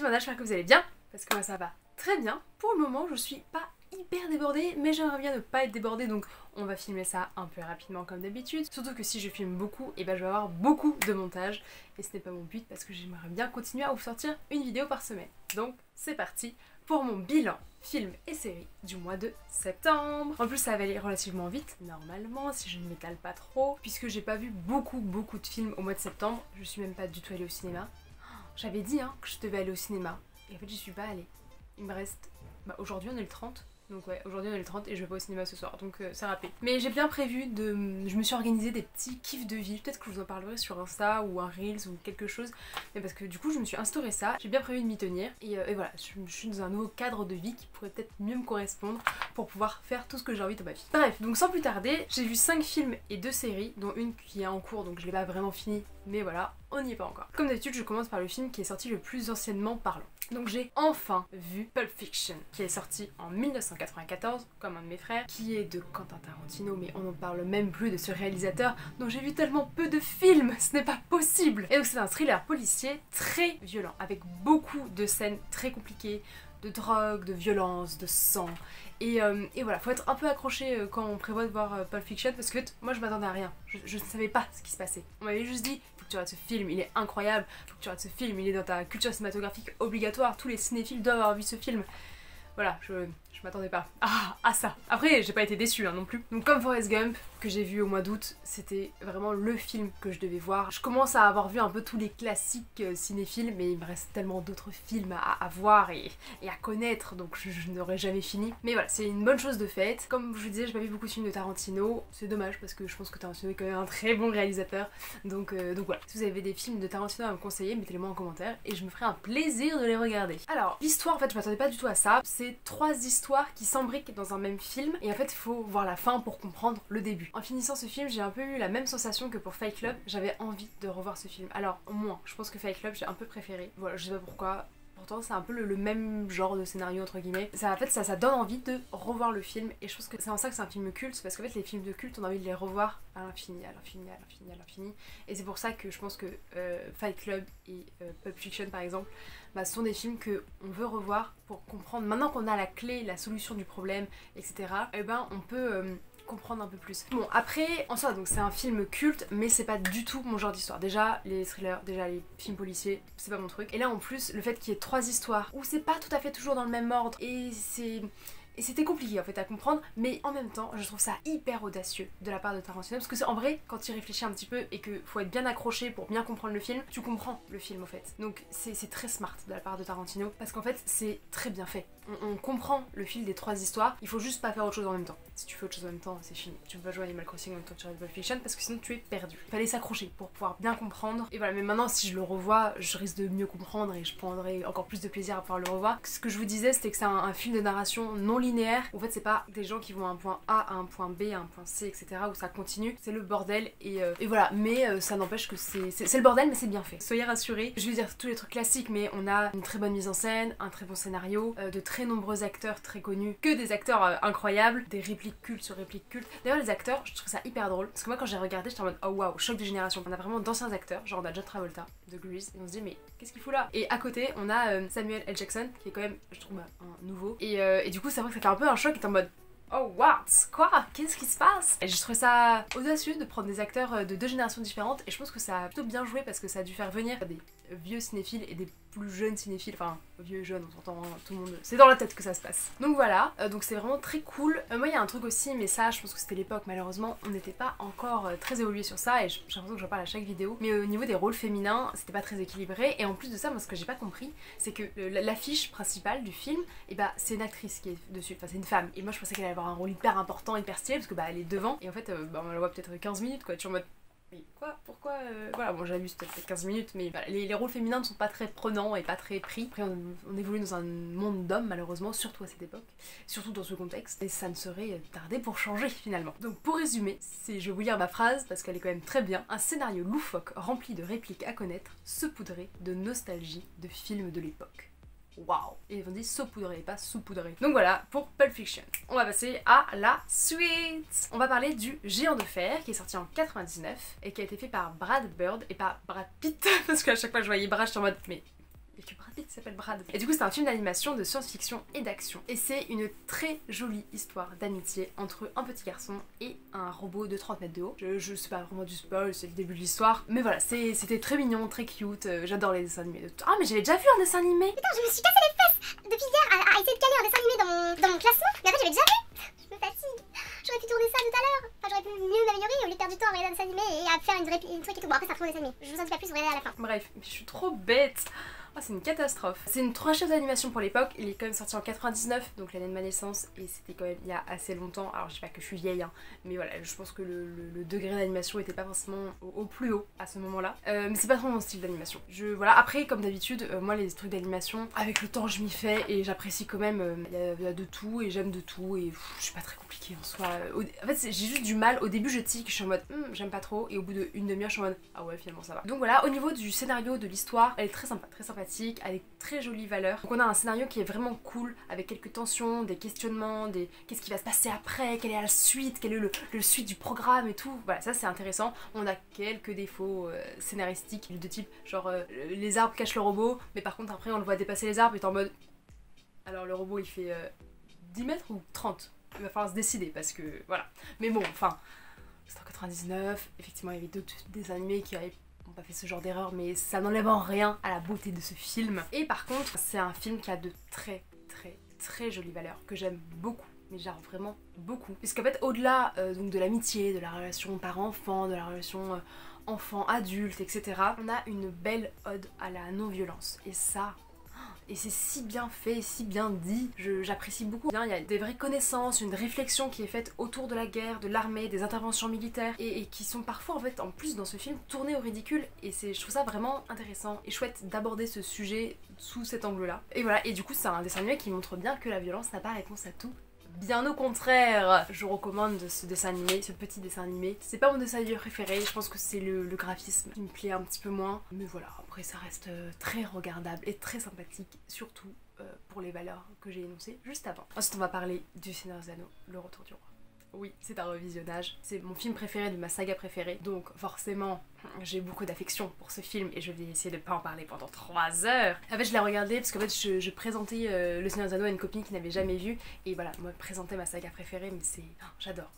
Mana, j'espère que vous allez bien, parce que moi ça va très bien. Pour le moment, je suis pas hyper débordée, mais j'aimerais bien ne pas être débordée, donc on va filmer ça un peu rapidement comme d'habitude. Surtout que si je filme beaucoup, et ben je vais avoir beaucoup de montage, et ce n'est pas mon but parce que j'aimerais bien continuer à vous sortir une vidéo par semaine. Donc c'est parti pour mon bilan film et série du mois de septembre. En plus ça va aller relativement vite, normalement, si je ne m'étale pas trop, puisque j'ai pas vu beaucoup de films au mois de septembre. Je suis même pas du tout allée au cinéma. J'avais dit que je devais aller au cinéma, et en fait j'y suis pas allée. Il me reste... aujourd'hui on est le 30, donc ouais, aujourd'hui on est le 30 et je vais pas au cinéma ce soir, donc c'est râpé. Mais j'ai bien prévu de... Je me suis organisé des petits kiffs de vie, peut-être que je vous en parlerai sur Insta ou un Reels ou quelque chose, mais parce que du coup je me suis instauré ça, j'ai bien prévu de m'y tenir, et voilà, je suis dans un nouveau cadre de vie qui pourrait peut-être mieux me correspondre pour pouvoir faire tout ce que j'ai envie dans ma vie. Bref, donc sans plus tarder, j'ai vu 5 films et 2 séries, dont une qui est en cours, donc je l'ai pas vraiment fini, mais voilà, on n'y est pas encore. Comme d'habitude, je commence par le film qui est sorti le plus anciennement parlant. Donc j'ai enfin vu Pulp Fiction, qui est sorti en 1994, comme un de mes frères, qui est de Quentin Tarantino, mais on n'en parle même plus de ce réalisateur dont j'ai vu tellement peu de films, ce n'est pas possible. Et donc c'est un thriller policier très violent, avec beaucoup de scènes très compliquées, de drogue, de violence, de sang. Et voilà, faut être un peu accroché quand on prévoit de voir Pulp Fiction, parce que moi je m'attendais à rien, je ne savais pas ce qui se passait. On m'avait juste dit, faut que tu regardes ce film, il est incroyable, faut que tu regardes ce film, il est dans ta culture cinématographique obligatoire, tous les cinéphiles doivent avoir vu ce film. Voilà, je m'attendais pas à ça. Après, j'ai pas été déçue non plus. Donc comme Forrest Gump, que j'ai vu au mois d'août, c'était vraiment le film que je devais voir. Je commence à avoir vu un peu tous les classiques cinéphiles, mais il me reste tellement d'autres films à voir et à connaître, donc je n'aurai jamais fini. Mais voilà, c'est une bonne chose de faite. Comme je vous disais, j'ai pas vu beaucoup de films de Tarantino. C'est dommage parce que je pense que Tarantino est quand même un très bon réalisateur. Donc voilà, si vous avez des films de Tarantino à me conseiller, mettez-les-moi en commentaire et je me ferai un plaisir de les regarder. Alors, l'histoire, en fait, je m'attendais pas du tout à ça. C'est 3 histoires qui s'embriquent dans un même film et en fait il faut voir la fin pour comprendre le début. En finissant ce film, j'ai un peu eu la même sensation que pour Fight Club, j'avais envie de revoir ce film. Alors moins, je pense que Fight Club j'ai un peu préféré, voilà, je sais pas pourquoi. Pourtant c'est un peu le même genre de scénario entre guillemets. Ça, en fait ça donne envie de revoir le film et je pense que c'est en ça que c'est un film culte, parce qu'en fait les films de culte on a envie de les revoir à l'infini, à l'infini, à l'infini, à l'infini. Et c'est pour ça que je pense que Fight Club et Pulp Fiction par exemple, sont des films que on veut revoir pour comprendre. Maintenant qu'on a la clé, la solution du problème, etc. Et ben on peut comprendre un peu plus. Bon après, en soi donc c'est un film culte, mais c'est pas du tout mon genre d'histoire. Déjà les thrillers, déjà les films policiers, c'est pas mon truc. Et là en plus le fait qu'il y ait 3 histoires où c'est pas tout à fait toujours dans le même ordre et c'était compliqué en fait à comprendre, mais en même temps je trouve ça hyper audacieux de la part de Tarantino, parce que c'est en vrai quand tu y réfléchis un petit peu et que faut être bien accroché pour bien comprendre le film, tu comprends le film en fait. Donc c'est très smart de la part de Tarantino, parce qu'en fait c'est très bien fait. On comprend le fil des 3 histoires, il faut juste pas faire autre chose en même temps. Si tu fais autre chose en même temps, c'est fini. Tu peux pas jouer à Animal Crossing en même temps que tu regardes Pulp Fiction, parce que sinon tu es perdu. Fallait s'accrocher pour pouvoir bien comprendre. Et voilà, mais maintenant si je le revois, je risque de mieux comprendre et je prendrai encore plus de plaisir à pouvoir le revoir. Ce que je vous disais, c'était que c'est un film de narration non linéaire. En fait c'est pas des gens qui vont à un point A, à un point B, à un point C, etc. où ça continue. C'est le bordel et voilà. Mais ça n'empêche que c'est le bordel, mais c'est bien fait. Soyez rassurés. Je vais dire tous les trucs classiques, mais on a une très bonne mise en scène, un très bon scénario, de très nombreux acteurs très connus, que des acteurs incroyables, des répliques cultes sur répliques cultes. D'ailleurs les acteurs, je trouve ça hyper drôle, parce que moi quand j'ai regardé j'étais en mode oh waouh, choc de génération. On a vraiment d'anciens acteurs, genre on a John Travolta de Grease, et on se dit mais qu'est-ce qu'il fout là? Et à côté on a Samuel L. Jackson qui est quand même, je trouve, un nouveau, et du coup c'est vrai que ça fait un peu un choc, et t'es en mode oh what? Quoi? Qu'est-ce qui se passe? Et je trouve ça audacieux de prendre des acteurs de 2 générations différentes, et je pense que ça a plutôt bien joué parce que ça a dû faire venir des vieux cinéphiles et des plus jeunes cinéphiles, enfin vieux jeunes on s'entend, tout le monde, c'est dans la tête que ça se passe. Donc voilà, donc c'est vraiment très cool. Moi il y a un truc aussi, mais ça je pense que c'était l'époque, malheureusement on n'était pas encore très évolué sur ça, et j'ai l'impression que j'en parle à chaque vidéo, mais au niveau des rôles féminins c'était pas très équilibré. Et en plus de ça, moi ce que j'ai pas compris, c'est que l'affiche principale du film, et c'est une actrice qui est dessus, enfin c'est une femme, et moi je pensais qu'elle allait avoir un rôle hyper important, hyper stylé, parce que elle est devant, et en fait on la voit peut-être 15 minutes quoi, tu es en mode mais quoi? Pourquoi Voilà, bon j'abuse peut-être 15 minutes, mais voilà, les rôles féminins ne sont pas très prenants et pas très pris. Après on évolue dans un monde d'hommes malheureusement, surtout à cette époque, surtout dans ce contexte, et ça ne serait tardé pour changer finalement. Donc pour résumer, je vais vous lire ma phrase parce qu'elle est quand même très bien. Un scénario loufoque rempli de répliques à connaître, saupoudré de nostalgie de films de l'époque. Waouh! Et ils ont dit saupoudré, pas saupoudré. Donc voilà pour Pulp Fiction. On va passer à la suite. On va parler du Géant de fer qui est sorti en 99 et qui a été fait par Brad Bird et pas Brad Pitt, parce qu'à chaque fois que je voyais Brad, j'étais en mode mais et que Brad Pitt s'appelle Brad. Et du coup c'est un film d'animation de science-fiction et d'action. Et c'est une très jolie histoire d'amitié entre un petit garçon et un robot de 30 mètres de haut. Je sais pas vraiment du spoil, c'est le début de l'histoire. Mais voilà, c'était très mignon, très cute, j'adore les dessins animés. Ah mais j'avais déjà vu un dessin animé. Putain, je me suis cassé les fesses depuis hier à essayer de caler un dessin animé dans mon classement, mais en fait j'avais déjà vu. Je me fatigue. J'aurais pu tourner ça tout à l'heure. Enfin, j'aurais pu mieux m'améliorer au lieu de perdre du temps à regarder un dessin animé et à faire une truc et tout. Bon, après, ça retourne dessin animé. Je vous en dis pas plus, vous regardez à la fin. Bref, mais je suis trop bête. Oh, c'est une catastrophe. C'est une 3 chefs d'animation pour l'époque, il est quand même sorti en 99, donc l'année de ma naissance, et c'était quand même il y a assez longtemps. Alors je sais pas que je suis vieille, hein, mais voilà, je pense que le degré d'animation était pas forcément au plus haut à ce moment-là. Mais c'est pas trop mon style d'animation. Voilà, après, comme d'habitude, moi les trucs d'animation, avec le temps je m'y fais et j'apprécie quand même, il y a de tout et j'aime de tout et je suis pas très compliquée en soi. En fait, j'ai juste du mal, au début je tique, je suis en mode j'aime pas trop, et au bout d'une demi-heure je suis en mode ah ouais, finalement ça va. Donc voilà, au niveau du scénario, de l'histoire, elle est très sympa, très sympathique, avec très jolies valeurs. Donc on a un scénario qui est vraiment cool, avec quelques tensions, des questionnements, qu'est-ce qui va se passer après, quelle est la suite, quel est le suite du programme et tout. Voilà, ça c'est intéressant. On a quelques défauts scénaristiques de type genre les arbres cachent le robot, mais par contre après on le voit dépasser les arbres et t'es en mode alors le robot il fait 10 mètres ou 30. Il va falloir se décider parce que voilà. Mais bon, enfin, c'était en 99, effectivement il y avait d'autres dessins animés qui avaient pas fait ce genre d'erreur, mais ça n'enlève en rien à la beauté de ce film. Et par contre, c'est un film qui a de très jolies valeurs, que j'aime beaucoup, mais genre vraiment beaucoup. Puisqu'en fait, au-delà donc de l'amitié, de la relation parent-enfant, de la relation enfant-adulte, etc., on a une belle ode à la non-violence. Et ça... Et c'est si bien fait, si bien dit, j'apprécie beaucoup. Il y a des vraies connaissances, une réflexion qui est faite autour de la guerre, de l'armée, des interventions militaires, et qui sont parfois en fait, en plus dans ce film, tournées au ridicule, et je trouve ça vraiment intéressant et chouette d'aborder ce sujet sous cet angle-là. Et voilà, et du coup c'est un dessin animé qui montre bien que la violence n'a pas réponse à tout. Bien au contraire, je recommande ce dessin animé, ce petit dessin animé. C'est pas mon dessin animé préféré, je pense que c'est le graphisme qui me plaît un petit peu moins. Mais voilà, après ça reste très regardable et très sympathique, surtout pour les valeurs que j'ai énoncées juste avant. Ensuite on va parler du Seigneur des Anneaux, le Retour du Roi. Oui, c'est un revisionnage, c'est mon film préféré de ma saga préférée, donc forcément j'ai beaucoup d'affection pour ce film et je vais essayer de pas en parler pendant 3 heures. En fait je l'ai regardé parce qu'en fait je présentais Le Seigneur des Anneaux à une copine qui n'avait jamais vu, et voilà, moi présenter ma saga préférée, mais c'est... j'adore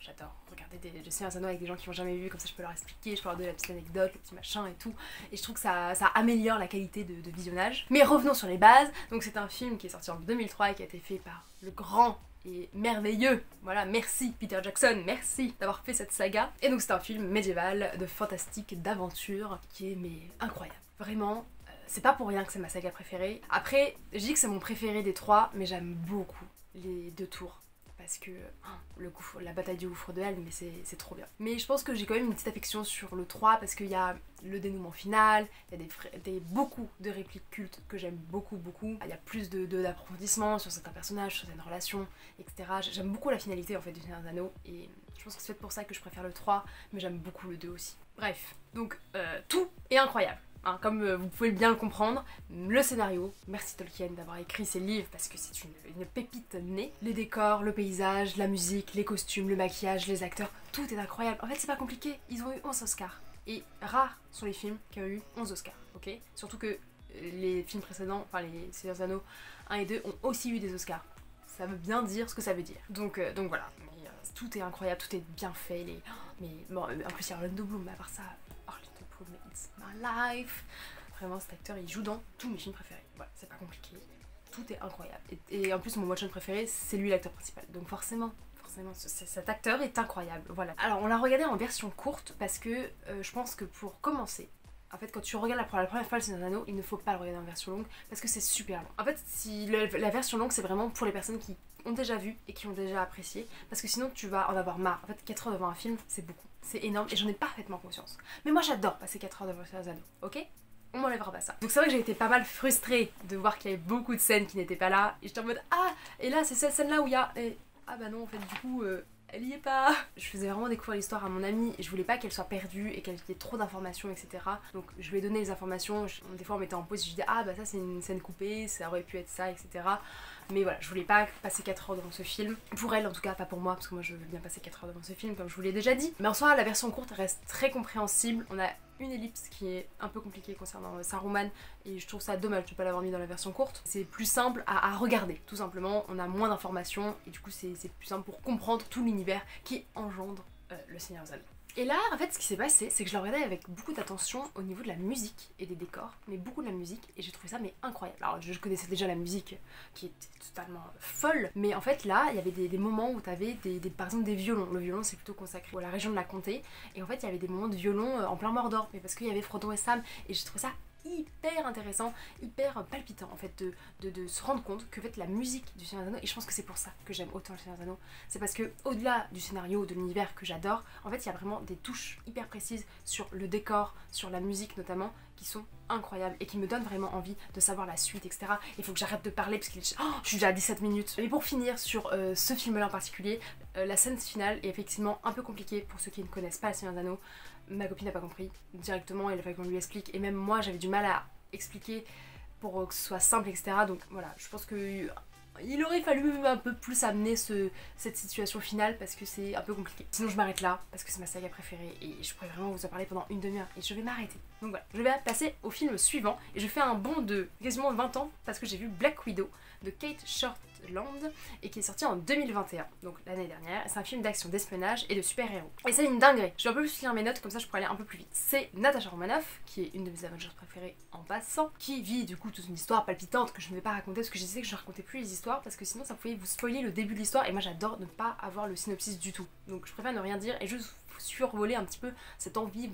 regarder Le Seigneur des Anneaux avec des gens qui n'ont jamais vu, comme ça je peux leur expliquer, je peux leur donner la petite anecdote, le petit machin et tout, et je trouve que ça améliore la qualité de visionnage. Mais revenons sur les bases, donc c'est un film qui est sorti en 2003 et qui a été fait par le grand et merveilleux, voilà, merci Peter Jackson, merci d'avoir fait cette saga. Et donc c'est un film médiéval, de fantastique, d'aventure, qui est mais incroyable, vraiment. C'est pas pour rien que c'est ma saga préférée. Après, je dis que c'est mon préféré des 3, mais j'aime beaucoup les 2 tours. Parce que la bataille du gouffre de Helm, mais c'est trop bien. Mais je pense que j'ai quand même une petite affection sur le 3 parce qu'il y a le dénouement final, il y a beaucoup de répliques cultes que j'aime beaucoup. Il y a plus d'approfondissement sur certains personnages, sur certaines relations, etc. J'aime beaucoup la finalité en fait du Seigneur des Anneaux et je pense que c'est peut-être pour ça que je préfère le 3, mais j'aime beaucoup le 2 aussi. Bref, donc tout est incroyable. Hein, comme vous pouvez bien le comprendre, le scénario, merci Tolkien d'avoir écrit ces livres parce que c'est une pépite née. Les décors, le paysage, la musique, les costumes, le maquillage, les acteurs, tout est incroyable. En fait c'est pas compliqué, ils ont eu 11 Oscars. Et rares sont les films qui ont eu 11 Oscars, ok? Surtout que les films précédents, enfin les Seigneurs des Anneaux 1 et 2 ont aussi eu des Oscars. Ça veut bien dire ce que ça veut dire. Donc voilà, mais, tout est incroyable, tout est bien fait. Mais bon, en plus il y a Orlando Bloom, mais à part ça... It's my life. Vraiment cet acteur il joue dans tous mes films préférés. Voilà, c'est pas compliqué. Tout est incroyable. Et en plus mon watch-on préféré c'est lui l'acteur principal. Donc forcément cet acteur est incroyable. Voilà. Alors on l'a regardé en version courte parce que je pense que pour commencer, en fait quand tu regardes pour la première fois le Seigneur des Anneaux, il ne faut pas le regarder en version longue parce que c'est super long. En fait la version longue c'est vraiment pour les personnes qui ont déjà vu et qui ont déjà apprécié, parce que sinon tu vas en avoir marre. En fait 4 heures devant un film c'est beaucoup, c'est énorme et j'en ai parfaitement conscience. Mais moi j'adore passer 4 heures devant le Seigneur des Anneaux, ok? On m'enlèvera pas ça. Donc c'est vrai que j'ai été pas mal frustrée de voir qu'il y avait beaucoup de scènes qui n'étaient pas là, et j'étais en mode ah, et là c'est cette scène là où il y a... ah bah non en fait du coup elle y est pas. Je faisais vraiment découvrir l'histoire à mon amie et je voulais pas qu'elle soit perdue et qu'elle ait trop d'informations, etc. Donc je lui ai donné les informations, des fois on mettait en pause et je disais ah bah ça c'est une scène coupée, ça aurait pu être ça, etc. mais voilà, je voulais pas passer 4 heures devant ce film, pour elle en tout cas, pas pour moi, parce que moi je veux bien passer 4 heures devant ce film comme je vous l'ai déjà dit. Mais en soi la version courte reste très compréhensible, on a une ellipse qui est un peu compliquée concernant Saruman et je trouve ça dommage de pas l'avoir mis dans la version courte. C'est plus simple à regarder, tout simplement, on a moins d'informations et du coup c'est plus simple pour comprendre tout l'univers qui engendre le Seigneur des Anneaux. Et là, en fait, ce qui s'est passé, c'est que je le regardais avec beaucoup d'attention au niveau de la musique et des décors, mais beaucoup de la musique, et j'ai trouvé ça mais incroyable. Alors, je connaissais déjà la musique, qui était totalement folle, mais en fait, là, il y avait des moments où t'avais par exemple des violons. Le violon, c'est plutôt consacré à la région de la Comté, et en fait, il y avait des moments de violon en plein Mordor, mais parce qu'il y avait Frodon et Sam, et j'ai trouvé ça hyper intéressant, hyper palpitant en fait de se rendre compte que en fait la musique du Seigneur des Anneaux, et je pense que c'est pour ça que j'aime autant le Seigneur des Anneaux, c'est parce que au-delà du scénario, de l'univers que j'adore, en fait il y a vraiment des touches hyper précises sur le décor, sur la musique notamment, qui sont incroyables et qui me donnent vraiment envie de savoir la suite, etc. Il faut que j'arrête de parler parce que je suis déjà à 17 minutes. Et pour finir sur ce film-là en particulier, la scène finale est effectivement un peu compliquée pour ceux qui ne connaissent pas le Seigneur des Anneaux. Ma copine n'a pas compris directement, il a fallu qu'on lui explique, et même moi j'avais du mal à expliquer pour que ce soit simple, etc. Donc voilà, je pense que il aurait fallu un peu plus amener cette situation finale parce que c'est un peu compliqué. Sinon je m'arrête là parce que c'est ma saga préférée et je pourrais vraiment vous en parler pendant une demi-heure et je vais m'arrêter. Donc voilà, je vais passer au film suivant et je fais un bond de quasiment 20 ans parce que j'ai vu Black Widow de Kate Shortland et qui est sorti en 2021, donc l'année dernière. C'est un film d'action, d'espionnage et de super-héros. Et c'est une dinguerie. Je vais un peu plus lire mes notes comme ça je pourrais aller un peu plus vite. C'est Natasha Romanoff, qui est une de mes Avengers préférées en passant, qui vit du coup toute une histoire palpitante que je ne vais pas raconter parce que je disais que je ne racontais plus les histoires parce que sinon ça pouvait vous spoiler le début de l'histoire et moi j'adore ne pas avoir le synopsis du tout. Donc je préfère ne rien dire et juste survoler un petit peu cette envie,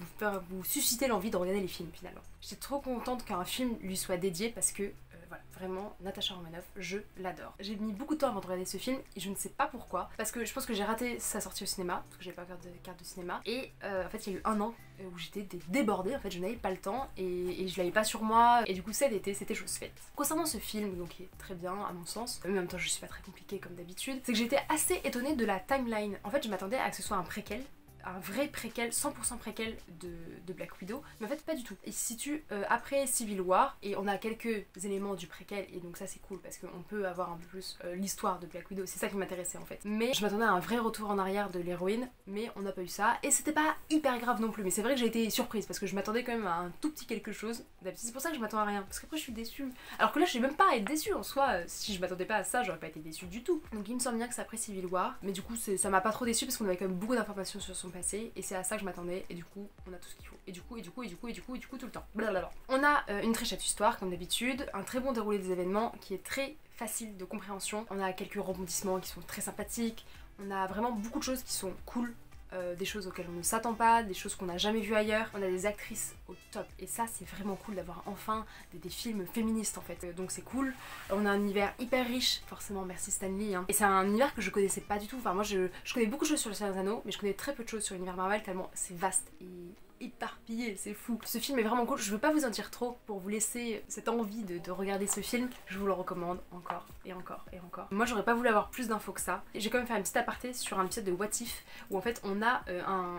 vous susciter l'envie de regarder les films finalement. J'étais trop contente qu'un film lui soit dédié parce que voilà, vraiment, Natasha Romanoff, je l'adore. J'ai mis beaucoup de temps avant de regarder ce film et je ne sais pas pourquoi, parce que je pense que j'ai raté sa sortie au cinéma, parce que j'avais pas carte de cinéma, et en fait il y a eu un an où j'étais débordée, en fait je n'avais pas le temps et je l'avais pas sur moi, et du coup cet été c'était chose faite. Concernant ce film, donc qui est très bien à mon sens, mais en même temps je suis pas très compliquée comme d'habitude, c'est que j'étais assez étonnée de la timeline. En fait je m'attendais à ce que ce soit un préquel, un vrai préquel, 100% préquel de Black Widow, mais en fait pas du tout. Il se situe après Civil War et on a quelques éléments du préquel et donc ça c'est cool parce qu'on peut avoir un peu plus l'histoire de Black Widow, c'est ça qui m'intéressait en fait. Mais je m'attendais à un vrai retour en arrière de l'héroïne, mais on n'a pas eu ça et c'était pas hyper grave non plus, mais c'est vrai que j'ai été surprise parce que je m'attendais quand même à un tout petit quelque chose. C'est pour ça que je m'attends à rien, parce qu'après je suis déçue. Alors que là je vais même pas à être déçue en soi, si je m'attendais pas à ça j'aurais pas été déçue du tout. Donc il me semble bien que c'est après Civil War, mais du coup ça m'a pas trop déçue parce qu'on avait quand même beaucoup d'informations sur son passé et c'est à ça que je m'attendais et du coup on a tout ce qu'il faut et du coup tout le temps blablabla. On a une très chouette histoire comme d'habitude, un très bon déroulé des événements qui est très facile de compréhension, on a quelques rebondissements qui sont très sympathiques, on a vraiment beaucoup de choses qui sont cool, des choses auxquelles on ne s'attend pas, des choses qu'on n'a jamais vues ailleurs, on a des actrices au top et ça c'est vraiment cool d'avoir enfin des films féministes en fait, donc c'est cool. On a un univers hyper riche, forcément merci Stan Lee hein. Et c'est un univers que je connaissais pas du tout, enfin moi je connais beaucoup de choses sur le Seigneur des Anneaux mais je connais très peu de choses sur l'univers Marvel tellement c'est vaste et éparpillé, c'est fou. Ce film est vraiment cool, je veux pas vous en dire trop pour vous laisser cette envie de regarder ce film, je vous le recommande encore et encore et encore. Moi j'aurais pas voulu avoir plus d'infos que ça, et j'ai quand même fait un petit aparté sur un épisode de What If où en fait on a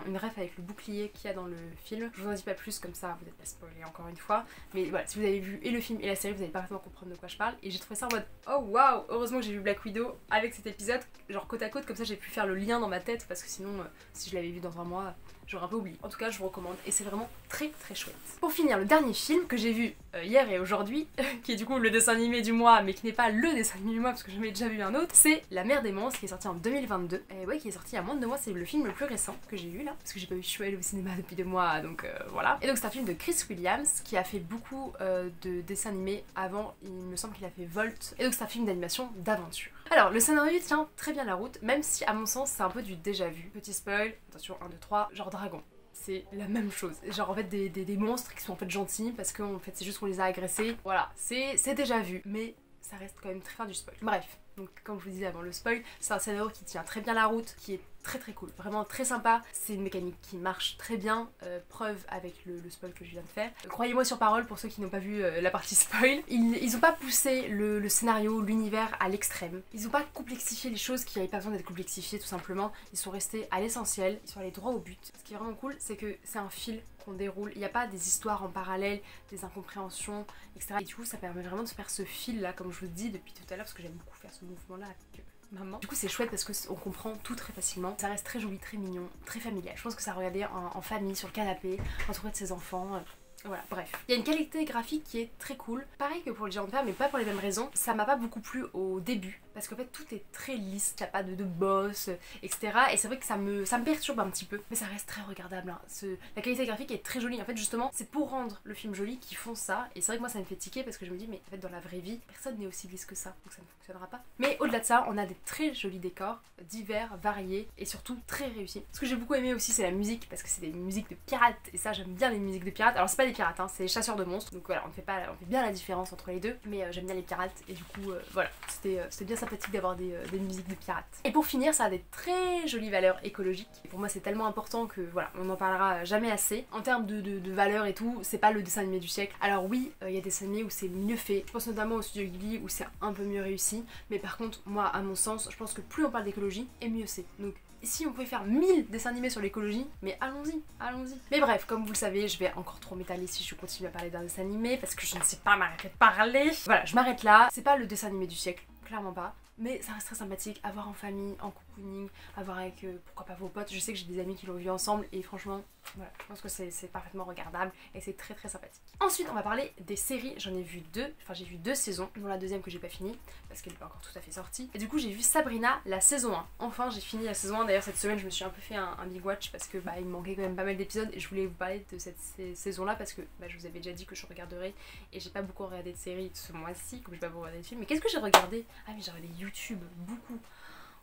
une ref avec le bouclier qu'il y a dans le film, je vous en dis pas plus comme ça vous n'êtes pas spoilé encore une fois, mais voilà si vous avez vu et le film et la série vous allez parfaitement comprendre de quoi je parle et j'ai trouvé ça en mode oh waouh, heureusement que j'ai vu Black Widow avec cet épisode, genre côte à côte comme ça j'ai pu faire le lien dans ma tête parce que sinon si je l'avais vu dans un mois j'aurais un peu oublié. En tout cas je vous recommande et c'est vraiment très très chouette. Pour finir, le dernier film que j'ai vu hier et aujourd'hui, qui est du coup le dessin animé du mois mais qui n'est pas le dessin animé du mois parce que j'en ai déjà vu un autre, c'est La Mer des Monstres qui est sorti en 2022. Et ouais, qui est sorti il y a moins de 2 mois, c'est le film le plus récent que j'ai vu là, parce que j'ai pas eu je suis allée au cinéma depuis 2 mois donc voilà. Et donc c'est un film de Chris Williams qui a fait beaucoup de dessins animés avant, il me semble qu'il a fait Volt. Et donc c'est un film d'animation d'aventure. Alors le scénario tient très bien la route, même si à mon sens c'est un peu du déjà vu. Petit spoil, attention 1, 2, 3, genre dragon. C'est la même chose, genre en fait des monstres qui sont en fait gentils parce qu'en fait c'est juste qu'on les a agressés, voilà, c'est déjà vu, mais ça reste quand même très fin du spoil. Bref, donc comme je vous disais avant le spoil, c'est un scénario qui tient très bien la route, qui est très très cool, vraiment très sympa. C'est une mécanique qui marche très bien, preuve avec le spoil que je viens de faire. Croyez-moi sur parole pour ceux qui n'ont pas vu la partie spoil. Ils ont pas poussé le scénario, l'univers à l'extrême. Ils ont pas complexifié les choses qui n'avaient pas besoin d'être complexifiées tout simplement. Ils sont restés à l'essentiel, ils sont allés droit au but. Ce qui est vraiment cool, c'est que c'est un fil qu'on déroule. Il n'y a pas des histoires en parallèle, des incompréhensions, etc. Et du coup, ça permet vraiment de faire ce fil là, comme je vous dis depuis tout à l'heure, parce que j'aime beaucoup faire ce mouvement là avec maman. Du coup, c'est chouette parce qu'on comprend tout très facilement. Ça reste très joli, très mignon, très familial. Je pense que ça a regardé en famille, sur le canapé, entouré de ses enfants. Voilà, bref. Il y a une qualité graphique qui est très cool. Pareil que pour le géant de fer, mais pas pour les mêmes raisons. Ça m'a pas beaucoup plu au début, parce qu'en fait tout est très lisse, t'as pas de boss, etc. Et c'est vrai que ça me perturbe un petit peu, mais ça reste très regardable. Hein. La qualité graphique est très jolie. En fait, justement, c'est pour rendre le film joli qu'ils font ça. Et c'est vrai que moi ça me fait tiquer parce que je me dis, mais en fait, dans la vraie vie, personne n'est aussi lisse que ça, donc ça ne fonctionnera pas. Mais au-delà de ça, on a des très jolis décors, divers, variés et surtout très réussis. Ce que j'ai beaucoup aimé aussi, c'est la musique, parce que c'est des musiques de pirates, et ça, j'aime bien les musiques de pirates. Alors, c'est pas des pirates, hein, c'est les chasseurs de monstres, donc voilà, on fait bien la différence entre les deux, mais j'aime bien les pirates, et du coup, voilà, c'était bien sympathique d'avoir des musiques de pirates. Et pour finir, ça a des très jolies valeurs écologiques, et pour moi c'est tellement important que voilà, on n'en parlera jamais assez. En termes de valeurs et tout, c'est pas le dessin animé du siècle. Alors oui, il y a des dessins animés où c'est mieux fait, je pense notamment au studio Ghibli où c'est un peu mieux réussi, mais par contre, moi à mon sens, je pense que plus on parle d'écologie, et mieux c'est. Donc si on pouvait faire 1000 dessins animés sur l'écologie, mais allons-y, allons-y. Mais bref, comme vous le savez, je vais encore trop m'étaler si je continue à parler d'un dessin animé, parce que je ne sais pas m'arrêter de parler. Voilà, je m'arrête là. C'est pas le dessin animé du siècle, clairement pas. Mais ça reste très sympathique à voir en famille, en cocooning, à voir avec pourquoi pas vos potes. Je sais que j'ai des amis qui l'ont vu ensemble et franchement, voilà, je pense que c'est parfaitement regardable et c'est très très sympathique. Ensuite, on va parler des séries. J'en ai vu deux, enfin j'ai vu 2 saisons, dont la deuxième que j'ai pas finie parce qu'elle n'est pas encore tout à fait sortie. Et du coup, j'ai vu Sabrina, la saison 1. Enfin, j'ai fini la saison 1. D'ailleurs, cette semaine, je me suis un peu fait un big watch parce que il me manquait quand même pas mal d'épisodes et je voulais vous parler de cette saison-là parce que je vous avais déjà dit que je regarderais et j'ai pas beaucoup regardé de séries ce mois-ci, comme je vais pas beaucoup regarder de films. Mais qu'est-ce que j'ai regardé? Ah, mais j'ai regardé YouTube, beaucoup.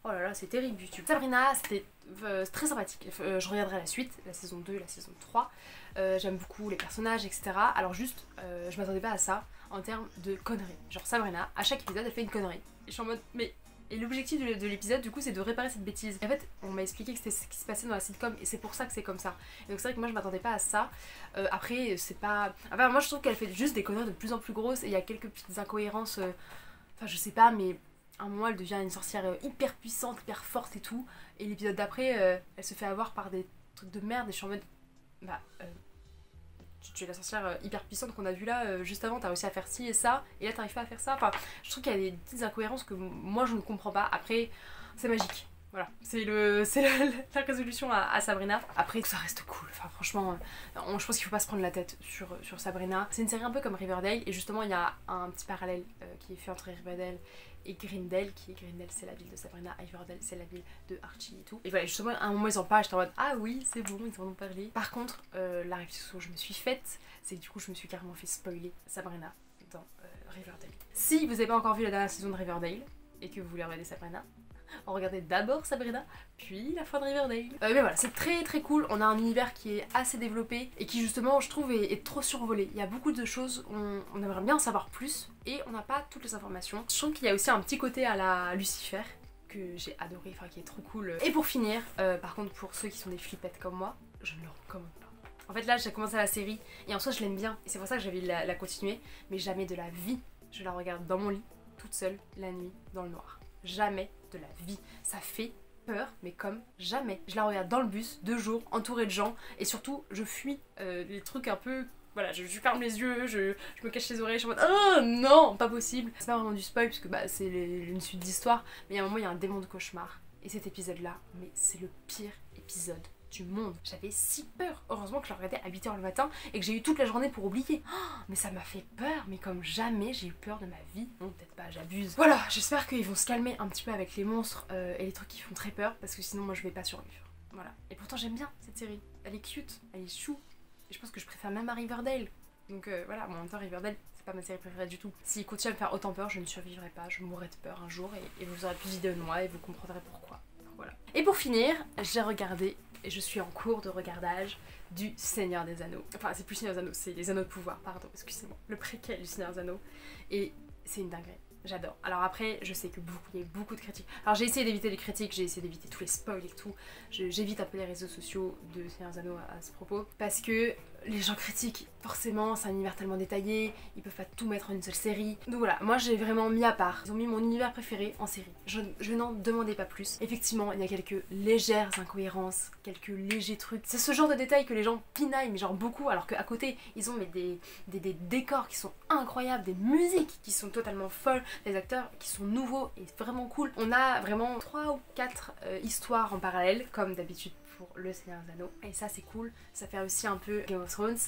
Oh là là, c'est terrible YouTube. Sabrina, c'était très sympathique. Je regarderai la suite, la saison 2, la saison 3. J'aime beaucoup les personnages, etc. Alors juste, je m'attendais pas à ça en termes de conneries. Genre Sabrina, à chaque épisode, elle fait une connerie. Et je suis en mode, mais... Et l'objectif de l'épisode, du coup, c'est de réparer cette bêtise. Et en fait, on m'a expliqué que c'était ce qui se passait dans la sitcom et c'est pour ça que c'est comme ça. Et donc c'est vrai que moi, je m'attendais pas à ça. Après, c'est pas... Enfin, moi, je trouve qu'elle fait juste des conneries de plus en plus grosses et il y a quelques petites incohérences... Enfin, je sais pas, mais... À un moment, elle devient une sorcière hyper puissante, hyper forte et tout. Et l'épisode d'après, elle se fait avoir par des trucs de merde. Et je suis en mode... tu es la sorcière hyper puissante qu'on a vue là juste avant, t'as réussi à faire ci et ça. Et là, t'arrives pas à faire ça. Enfin, je trouve qu'il y a des petites incohérences que moi, je ne comprends pas. Après, c'est magique. Voilà, c'est la résolution à Sabrina. Après, ça reste cool. Enfin, franchement, je pense qu'il faut pas se prendre la tête sur Sabrina. C'est une série un peu comme Riverdale. Et justement, il y a un petit parallèle qui est fait entre Riverdale et Greendale, Greendale c'est la ville de Sabrina, Riverdale c'est la ville de Archie et tout. Et voilà, justement à un moment ils en parlent, j'étais en mode ah oui c'est bon, ils en ont parlé. Par contre, la réflexion que je me suis faite, c'est que du coup je me suis carrément fait spoiler Sabrina dans Riverdale. Si vous n'avez pas encore vu la dernière saison de Riverdale et que vous voulez regarder Sabrina, regardez d'abord Sabrina, puis la fin de Riverdale. Mais voilà, c'est très très cool, on a un univers qui est assez développé et qui justement je trouve est trop survolé. Il y a beaucoup de choses, on aimerait bien en savoir plus et on n'a pas toutes les informations. Je trouve qu'il y a aussi un petit côté à la Lucifer que j'ai adoré, enfin qui est trop cool. Et pour finir, par contre pour ceux qui sont des flippettes comme moi, je ne le recommande pas. En fait là j'ai commencé la série et en soi je l'aime bien et c'est pour ça que j'avais la continuer, mais jamais de la vie je la regarde dans mon lit, toute seule, la nuit, dans le noir. Jamais de la vie. Ça fait peur, mais comme jamais. Je la regarde dans le bus, 2 jours, entourée de gens, et surtout, je fuis les trucs un peu... Voilà, je ferme les yeux, je me cache les oreilles, je suis en mode oh non, pas possible. C'est pas vraiment du spoil, puisque c'est une suite d'histoires, mais il y a un moment, il y a un démon de cauchemar. Et cet épisode-là, mais c'est le pire épisode du monde. J'avais si peur. Heureusement que je la regardais à 8h le matin et que j'ai eu toute la journée pour oublier. Oh, mais ça m'a fait peur, mais comme jamais j'ai eu peur de ma vie. Bon, peut-être pas, j'abuse. Voilà, j'espère qu'ils vont se calmer un petit peu avec les monstres et les trucs qui font très peur parce que sinon moi je vais pas survivre. Voilà. Et pourtant j'aime bien cette série. Elle est cute, elle est chou. Et je pense que je préfère même à Riverdale. Donc voilà, en même temps Riverdale c'est pas ma série préférée du tout. S'il continue à me faire autant peur, je ne survivrai pas, je mourrai de peur un jour et vous aurez plus d'idées de moi et vous comprendrez pourquoi. Voilà. Et pour finir, j'ai regardé, et je suis en cours de regardage, du Seigneur des Anneaux. Enfin, c'est plus Seigneur des Anneaux, c'est les Anneaux de pouvoir, pardon, excusez-moi. Le préquel du Seigneur des Anneaux. Et c'est une dinguerie. J'adore. Alors après, je sais que il y a beaucoup de critiques. Alors j'ai essayé d'éviter les critiques, j'ai essayé d'éviter tous les spoils et tout. J'évite un peu les réseaux sociaux de Seigneur des Anneaux à ce propos. Parce que les gens critiquent, forcément, c'est un univers tellement détaillé, ils peuvent pas tout mettre en une seule série. Donc voilà, moi j'ai vraiment mis à part. Ils ont mis mon univers préféré en série. Je n'en demandais pas plus. Effectivement, il y a quelques légères incohérences, quelques légers trucs. C'est ce genre de détails que les gens pinaillent, mais genre beaucoup, alors qu'à côté, ils ont des décors qui sont incroyables, des musiques qui sont totalement folles, des acteurs qui sont nouveaux et vraiment cool. On a vraiment 3 ou 4 histoires en parallèle, comme d'habitude pour le Seigneur des Anneaux, et ça c'est cool. Ça fait aussi un peu Game of Thrones,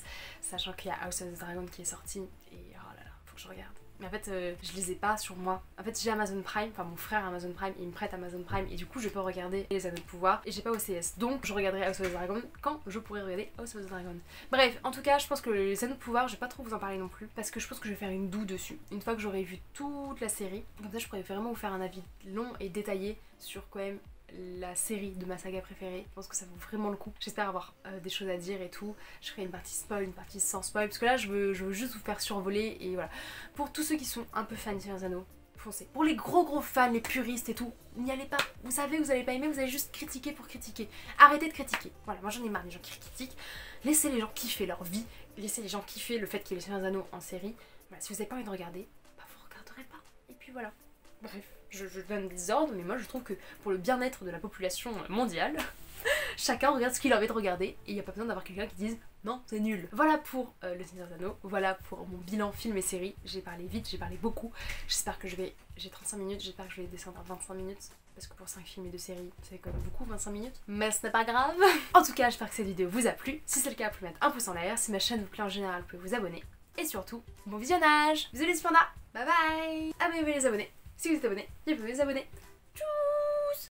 sachant qu'il y a House of the Dragon qui est sorti, et oh là là, faut que je regarde. Mais en fait, je les ai pas sur moi. En fait, j'ai Amazon Prime, enfin mon frère a Amazon Prime, il me prête Amazon Prime, et du coup je peux regarder les Anneaux de Pouvoir, et j'ai pas OCS, donc je regarderai House of the Dragon quand je pourrai regarder House of the Dragon. Bref, en tout cas, je pense que les Anneaux de Pouvoir, je vais pas trop vous en parler non plus, parce que je pense que je vais faire une doux dessus. Une fois que j'aurai vu toute la série, comme ça je pourrais vraiment vous faire un avis long et détaillé sur quand même la série de ma saga préférée. Je pense que ça vaut vraiment le coup. J'espère avoir des choses à dire et tout. Je ferai une partie spoil, une partie sans spoil, parce que là je veux juste vous faire survoler, et voilà. Pour tous ceux qui sont un peu fans de Seigneur des Anneaux, foncez. Pour les gros fans, les puristes et tout, n'y allez pas. Vous savez, vous allez pas aimer, vous allez juste critiquer pour critiquer. Arrêtez de critiquer. Voilà, moi j'en ai marre des gens qui critiquent. Laissez les gens kiffer leur vie. Laissez les gens kiffer le fait qu'il y ait les Seigneur des Anneaux en série. Voilà, si vous n'avez pas envie de regarder, bah vous regarderez pas. Et puis voilà. Bref, je donne des ordres, mais moi je trouve que pour le bien-être de la population mondiale, chacun regarde ce qu'il a envie de regarder, et il n'y a pas besoin d'avoir quelqu'un qui dise non, c'est nul. Voilà pour le Seigneur des Anneaux, voilà pour mon bilan film et série. J'ai parlé vite, j'ai parlé beaucoup. J'espère que j'ai 35 minutes, j'espère que je vais descendre à 25 minutes. Parce que pour 5 films et 2 séries, c'est quand même beaucoup, 25 minutes. Mais ce n'est pas grave. En tout cas, j'espère que cette vidéo vous a plu. Si c'est le cas, vous pouvez mettre un pouce en l'air. Si ma chaîne vous plaît en général, vous pouvez vous abonner. Et surtout, bon visionnage. Bisous les pandas. Bye bye. Abonnez-vous les abonnés. Si vous êtes abonné, vous pouvez vous abonner.